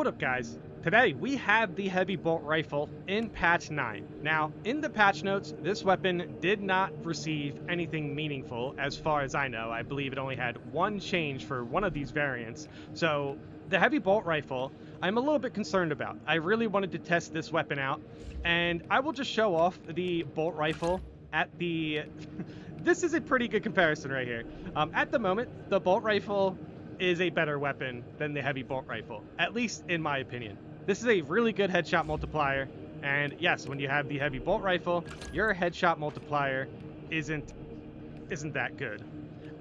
What up, guys? Today we have the heavy bolt rifle in patch 9. Now, in the patch notes, this weapon did not receive anything meaningful as far as I know. I believe it only had one change for one of these variants. So the heavy bolt rifle, I'm a little bit concerned about. I really wanted to test this weapon out, and I will just show off the bolt rifle at the... This is a pretty good comparison right here. At the moment, the bolt rifle is a better weapon than the heavy bolt rifle, at least in my opinion. This is a really good headshot multiplier, and yes, when you have the heavy bolt rifle, your headshot multiplier isn't that good.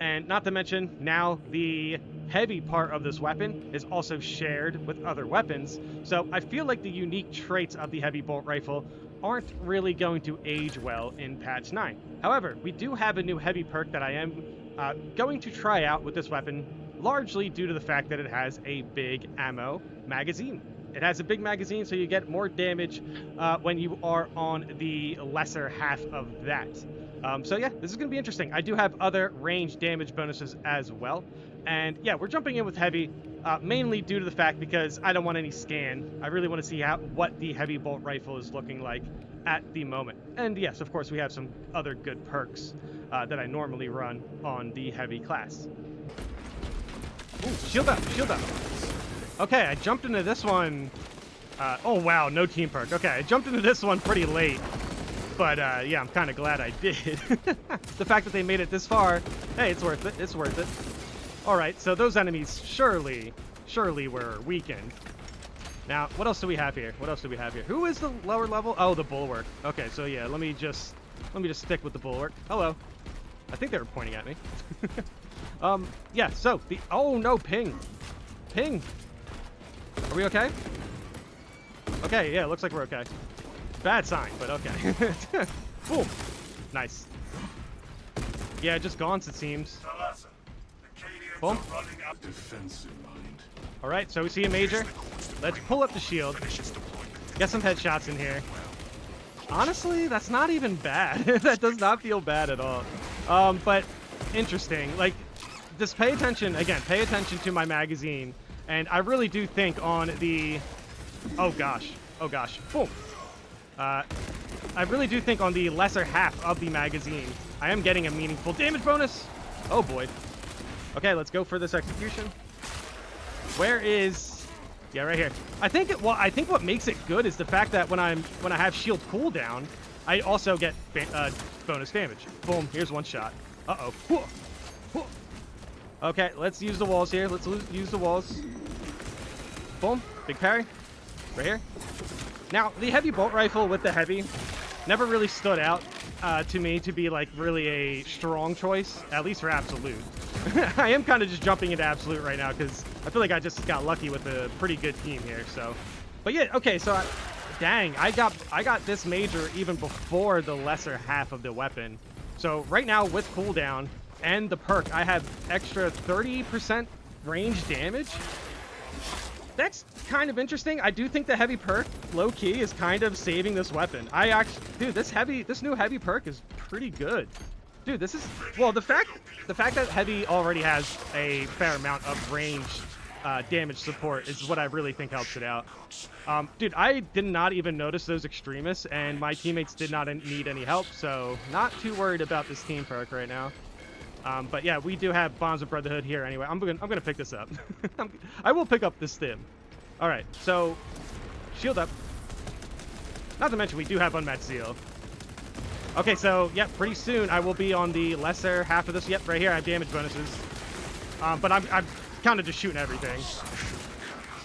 And not to mention, now the heavy part of this weapon is also shared with other weapons, so I feel like the unique traits of the heavy bolt rifle aren't really going to age well in patch 9. However, we do have a new heavy perk that I am going to try out with this weapon, largely due to the fact that it has a big ammo magazine. It has a big magazine, so you get more damage when you are on the lesser half of that. So yeah, this is going to be interesting. I do have other range damage bonuses as well. And yeah, we're jumping in with heavy, mainly due to the fact because I don't want any scan. I really want to see what the heavy bolt rifle is looking like at the moment. And yes, of course, we have some other good perks that I normally run on the heavy class. Ooh, shield up, shield up. Okay, I jumped into this one. Oh, wow, no team perk. Okay, I jumped into this one pretty late. But, yeah, I'm kind of glad I did. The fact that they made it this far, hey, it's worth it. It's worth it. All right, so those enemies surely were weakened. Now, what else do we have here? What else do we have here? Who is the lower level? Oh, the bulwark. Okay, so yeah, let me just stick with the bulwark. Hello. I think they were pointing at me. Yeah, so the... Oh, no, ping. Ping. Are we okay? Okay, yeah, looks like we're okay. Bad sign, but okay. Boom. Nice. Yeah, just gaunts, it seems. Boom. Alright, so we see a major. Let's pull up the shield. Get some headshots in here. Honestly, that's not even bad. That does not feel bad at all. But interesting. Like, just pay attention, again, pay attention to my magazine. And I really do think on the... Oh, gosh. Oh, gosh. Boom. I really do think on the lesser half of the magazine, I am getting a meaningful damage bonus. Oh, boy. Okay, let's go for this execution. Where is... Yeah, right here. I think what makes it good is the fact that when I have shield cooldown, I also get bonus damage. Boom. Here's one shot. Uh-oh. Okay, let's use the walls here. Let's use the walls. Boom. Big parry. Right here. Now, the heavy bolt rifle with the heavy never really stood out to me to be, like, really a strong choice, at least for Absolute. I am kind of just jumping into Absolute right now because I feel like I just got lucky with a pretty good team here, so. But yeah, okay, so, dang, I got this major even before the lesser half of the weapon. So right now, with cooldown and the perk, I have extra 30% range damage. That's kind of interesting. I do think the heavy perk, low-key, is kind of saving this weapon. Dude, this new heavy perk is pretty good. Dude, this is, well, the fact that heavy already has a fair amount of range damage support is what I really think helps it out. Dude, I did not even notice those extremists, and my teammates did not need any help, so not too worried about this team perk right now. But yeah, we do have Bonds of Brotherhood here anyway. I'm gonna pick this up. I will pick up this stim. All right, so shield up. Not to mention we do have Unmatched Zeal. Okay, so yeah, pretty soon I will be on the lesser half of this. Yep, right here I have damage bonuses. But I'm kind of just shooting everything.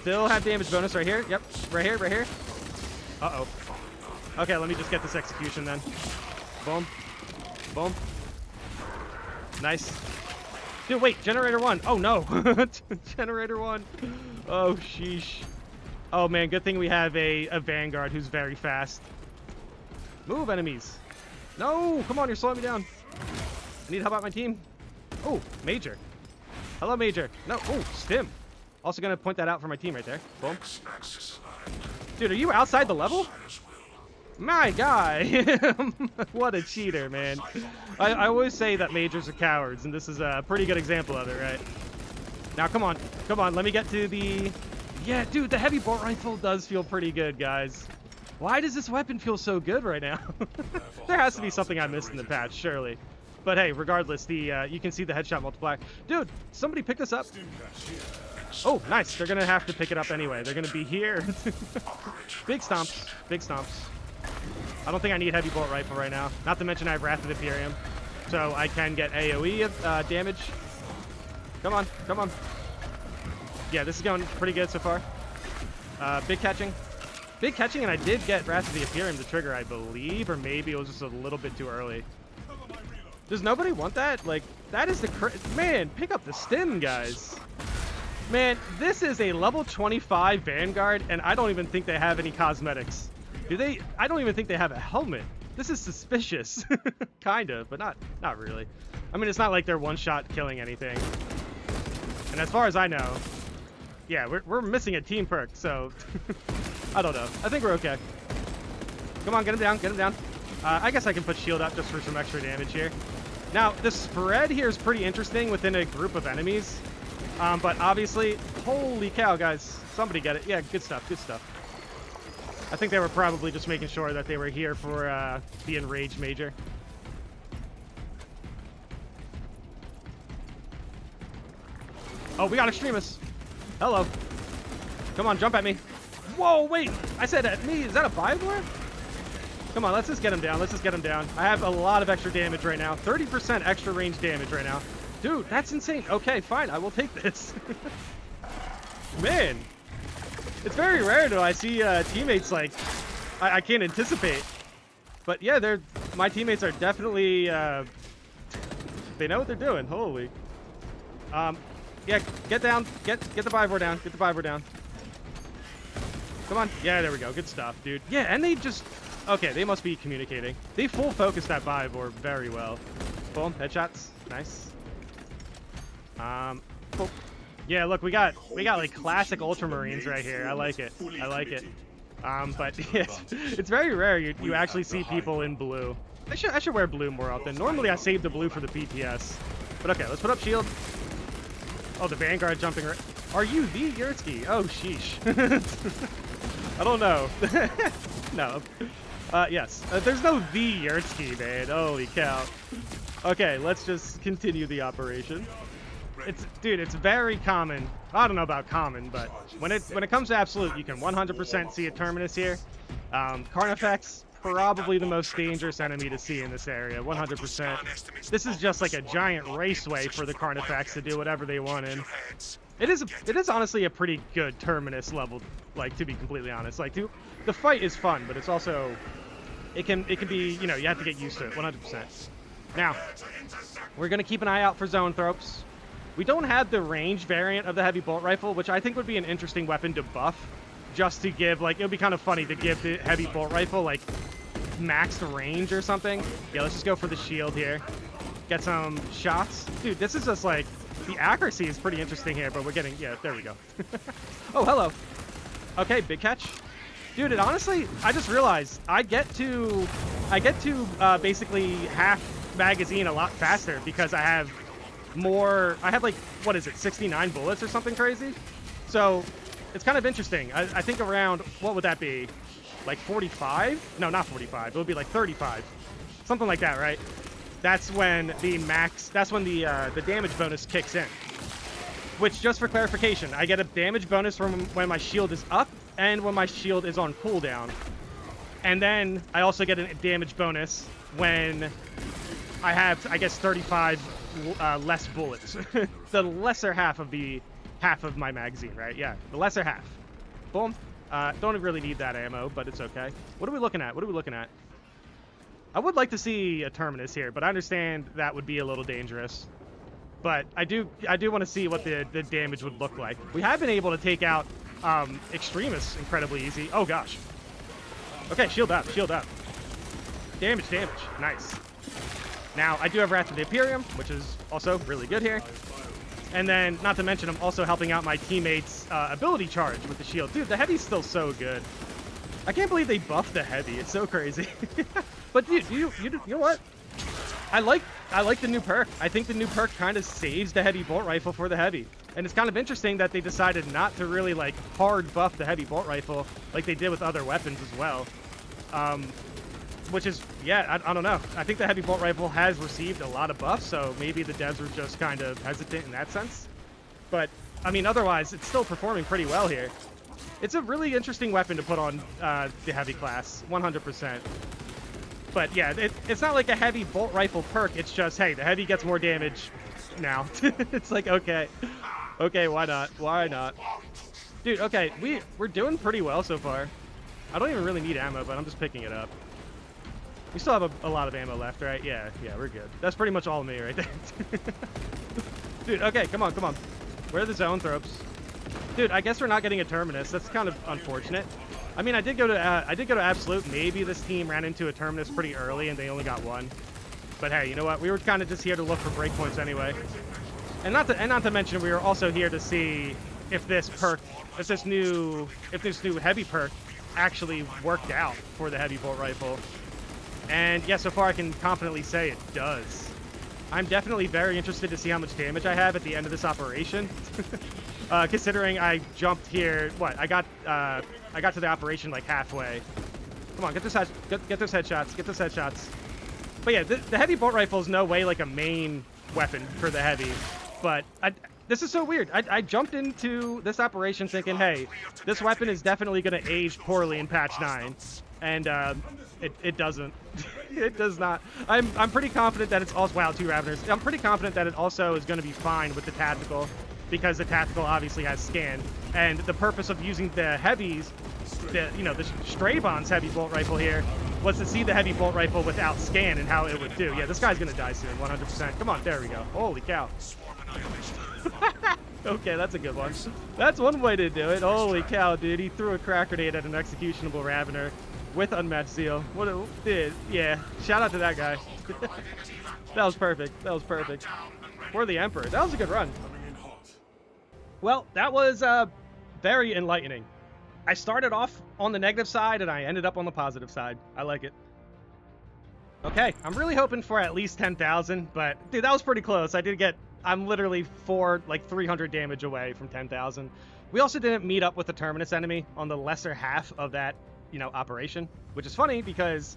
Still have damage bonus right here. Yep, right here, right here. Uh-oh. Okay, let me just get this execution then. Boom. Boom. Nice. Dude, wait, generator 1. Oh, no. Generator 1. Oh, sheesh. Oh, man, good thing we have a Vanguard who's very fast. Move, enemies. No, come on, you're slowing me down. I need help out my team. Oh, Major. Hello, Major. No, oh, Stim. Also going to point that out for my team right there. Boom. Dude, are you outside the level? My guy. What a cheater, man. I always say that majors are cowards, and this is a pretty good example of it, right? Now, come on. Come on, let me get to the Yeah, dude, the heavy bolt rifle does feel pretty good, guys. Why does this weapon feel so good right now? There has to be something I missed in the patch, surely. But hey, regardless, the you can see the headshot multiplier. Dude, somebody pick this up. Oh, nice. They're going to have to pick it up anyway. They're going to be here. Big stomps. Big stomps. I don't think I need heavy bolt rifle right now. Not to mention I have Wrath of Imperium. So I can get AoE damage. Come on. Come on. Yeah, this is going pretty good so far. Big catching. Big catching, and I did get Wrath of the Imperium to trigger, I believe. Or maybe it was just a little bit too early. Does nobody want that? Like, that is the... Man, pick up the stim, guys. Man, this is a level 25 Vanguard, and I don't even think they have any cosmetics. Do they? I don't even think they have a helmet. This is suspicious. Kind of, but not really. I mean, it's not like they're one-shot killing anything. And as far as I know, yeah, we're missing a team perk, so... I don't know. I think we're okay. Come on, get him down, get him down. I guess I can put shield up just for some extra damage here. Now, the spread here is pretty interesting within a group of enemies. But obviously, holy cow, guys. Somebody get it. Yeah, good stuff, good stuff. I think they were probably just making sure that they were here for the Enraged Major. Oh, we got Extremis. Hello. Come on, jump at me. Whoa, wait. I said at me. Is that a Bivor? Come on, let's just get him down. Let's just get him down. I have a lot of extra damage right now. 30% extra range damage right now. Dude, that's insane. Okay, fine. I will take this. Man. It's very rare, though. I see teammates, like, I can't anticipate. But, yeah, my teammates are definitely, they know what they're doing. Holy. Yeah, get down. Get the Bivor down. Get the Bivor down. Come on. Yeah, there we go. Good stuff, dude. Yeah, and they just... Okay, they must be communicating. They full focused that Bivor very well. Boom. Headshots. Nice. Cool. Yeah, look, we got like classic Ultramarines right here. I like it. I like it. But yeah, it's very rare you actually see people in blue. I should wear blue more often. Normally I save the blue for the BTS. But okay, let's put up shield. Oh, the Vanguard jumping right. Are you the Yeertski? Oh, sheesh. I don't know. No. Yes. There's no the Yeertski, man. Holy cow. Okay, let's just continue the operation. Dude, it's very common. I don't know about common, but when it comes to absolute, you can 100% see a Terminus here. Carnifex, probably the most dangerous enemy to see in this area, 100%. This is just like a giant raceway for the Carnifex to do whatever they want in. It is honestly a pretty good Terminus level, like, to be completely honest. Like, the fight is fun, but it's also, it can be, you know, you have to get used to it, 100%. Now, we're gonna keep an eye out for zone thropes. We don't have the range variant of the heavy bolt rifle, which I think would be an interesting weapon to buff, just to give, like, it would be kind of funny to give the heavy bolt rifle, like, maxed range or something. Yeah, let's just go for the shield here. Get some shots. Dude, this is just, like, the accuracy is pretty interesting here, but we're getting, yeah, there we go. Oh, hello. Okay, big catch. Dude, it honestly, I just realized I get to basically half magazine a lot faster because I have like, what is it, 69 bullets or something crazy? So it's kind of interesting. I think around, what would that be? Like 45? No, not 45. It would be like 35. Something like that, right? That's when the damage bonus kicks in. Which, just for clarification, I get a damage bonus from when my shield is up and when my shield is on cooldown. And then I also get a damage bonus when I have, I guess, 35 less bullets. The lesser half of my magazine, right? Yeah, the lesser half. Boom. Don't really need that ammo, but it's okay. What are we looking at? What are we looking at? I would like to see a Terminus here, but I understand that would be a little dangerous. But I do want to see what the damage would look like. We have been able to take out Extremis incredibly easy. Oh gosh. Okay, shield up, shield up. Damage, damage. Nice. Now, I do have Wrath of the Imperium, which is also really good here. And then, not to mention, I'm also helping out my teammates' ability charge with the shield. Dude, the Heavy's still so good. I can't believe they buffed the Heavy. It's so crazy. But dude, you know what? I like the new perk. I think the new perk kind of saves the Heavy bolt rifle for the Heavy. And it's kind of interesting that they decided not to really like hard buff the heavy bolt rifle like they did with other weapons as well. Which is, yeah, I don't know. I think the heavy bolt rifle has received a lot of buffs, so maybe the devs were just kind of hesitant in that sense. But, I mean, otherwise, it's still performing pretty well here. It's a really interesting weapon to put on the heavy class, 100%. But, yeah, it's not like a heavy bolt rifle perk. It's just, hey, the heavy gets more damage now. It's like, okay. Okay, why not? Why not? Dude, okay, we're doing pretty well so far. I don't even really need ammo, but I'm just picking it up. We still have a lot of ammo left, right? Yeah, we're good. That's pretty much all of me right there. Dude, okay, come on. Where are the zone throws? Dude, I guess we're not getting a terminus. That's kind of unfortunate. I mean, I did go to absolute. Maybe this team ran into a terminus pretty early and they only got one. But hey, you know what? We were kind of just here to look for breakpoints anyway. And not to mention, we were also here to see if this new heavy perk actually worked out for the heavy bolt rifle. And yeah, so far I can confidently say it does. I'm definitely very interested to see how much damage I have at the end of this operation. Considering I jumped here, I got to the operation like halfway. Come on, get those headshots, get those headshots. But yeah, the heavy bolt rifle is no way like a main weapon for the heavy. But this is so weird. I jumped into this operation thinking, hey, this weapon is definitely going to age poorly in patch 9. And it doesn't. It does not. I'm pretty confident that it's also, wow, 2 Raveners. I'm pretty confident that it also is going to be fine with the tactical, because the tactical obviously has scan. And the purpose of using the heavies, the Straybon's heavy bolt rifle here, was to see the heavy bolt rifle without scan and how it would do. Yeah, this guy's going to die soon, 100%. Come on, there we go. Holy cow. Okay, that's a good one. That's one way to do it. Holy cow, dude. He threw a crack grenade at an executionable Ravener with unmatched zeal. Dude, yeah. Shout out to that guy. That was perfect. That was perfect. For the Emperor. That was a good run. Well, that was very enlightening. I started off on the negative side and I ended up on the positive side. I like it. Okay, I'm really hoping for at least 10,000, but dude, that was pretty close. I'm literally 300 damage away from 10,000. We also didn't meet up with the Terminus enemy on the lesser half of that, operation, which is funny because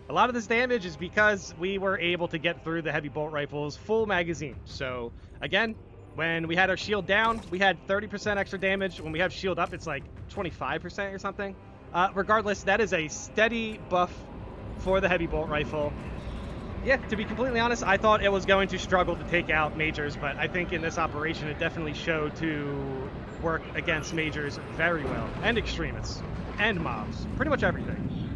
a lot of this damage is because we were able to get through the heavy bolt rifle's full magazine. So again, when we had our shield down, we had 30% extra damage. When we have shield up, it's like 25% or something. Regardless, that is a steady buff for the heavy bolt rifle. Yeah, to be completely honest, I thought it was going to struggle to take out majors, but I think in this operation it definitely showed to work against majors very well, and extremists, and mobs, pretty much everything.